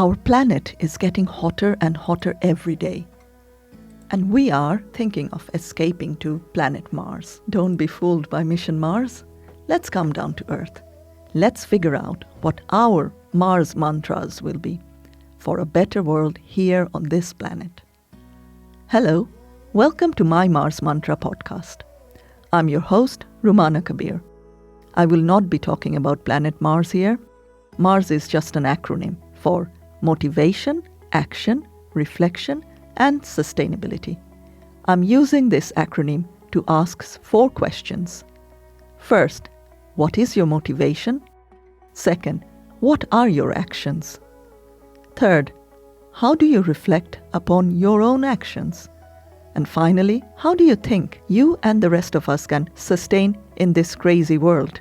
Our planet is getting hotter and hotter every day. And we are thinking of escaping to planet Mars. Don't be fooled by Mission Mars. Let's come down to Earth. Let's figure out what our Mars mantras will be for a better world here on this planet. Hello, welcome to my Mars Mantra podcast. I'm your host, Rumana Kabir. I will not be talking about planet Mars here. Mars is just an acronym for motivation, action, reflection, and sustainability. I'm using this acronym to ask 4 questions. First, what is your motivation? Second, what are your actions? Third, how do you reflect upon your own actions? And finally, how do you think you and the rest of us can sustain in this crazy world?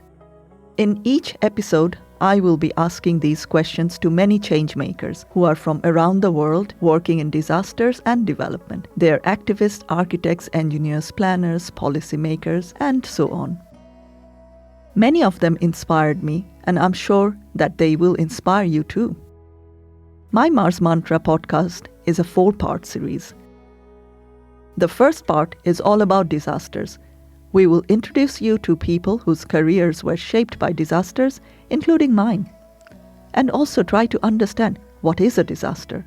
In each episode, I will be asking these questions to many changemakers who are from around the world working in disasters and development. They are activists, architects, engineers, planners, policymakers, and so on. Many of them inspired me, and I'm sure that they will inspire you too. My Mars Mantra podcast is a 4-part series. The first part is all about disasters. We will introduce you to people whose careers were shaped by disasters, including mine, and also try to understand what is a disaster.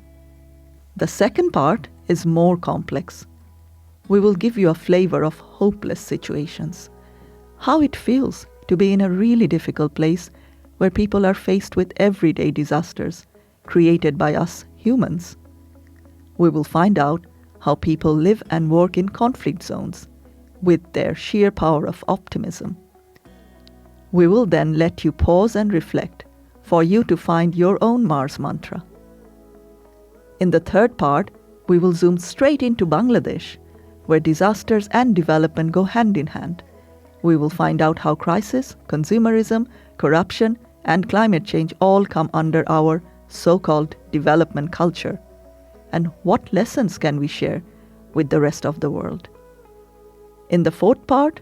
The second part is more complex. We will give you a flavor of hopeless situations, how it feels to be in a really difficult place where people are faced with everyday disasters created by us humans. We will find out how people live and work in conflict zones with their sheer power of optimism. We will then let you pause and reflect for you to find your own Mars mantra. In the third part, we will zoom straight into Bangladesh, where disasters and development go hand in hand. We will find out how crisis, consumerism, corruption, and climate change all come under our so-called development culture. And what lessons can we share with the rest of the world? In the fourth part,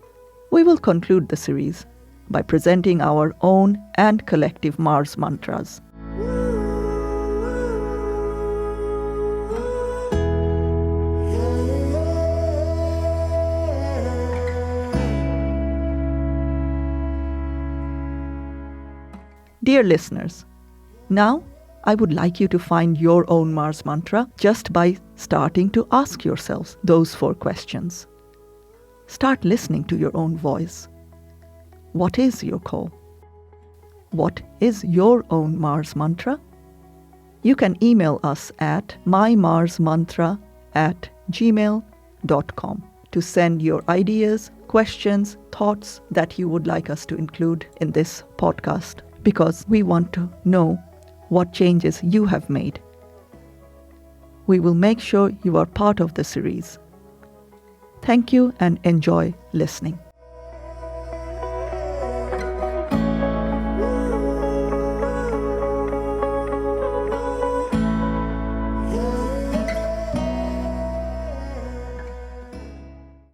we will conclude the series by presenting our own and collective Mars mantras. Dear listeners, now I would like you to find your own Mars mantra just by starting to ask yourselves those 4 questions. Start listening to your own voice. What is your call? What is your own Mars mantra? You can email us at mymarsmantra@gmail.com to send your ideas, questions, thoughts that you would like us to include in this podcast, because we want to know what changes you have made. We will make sure you are part of the series. Thank you and enjoy listening.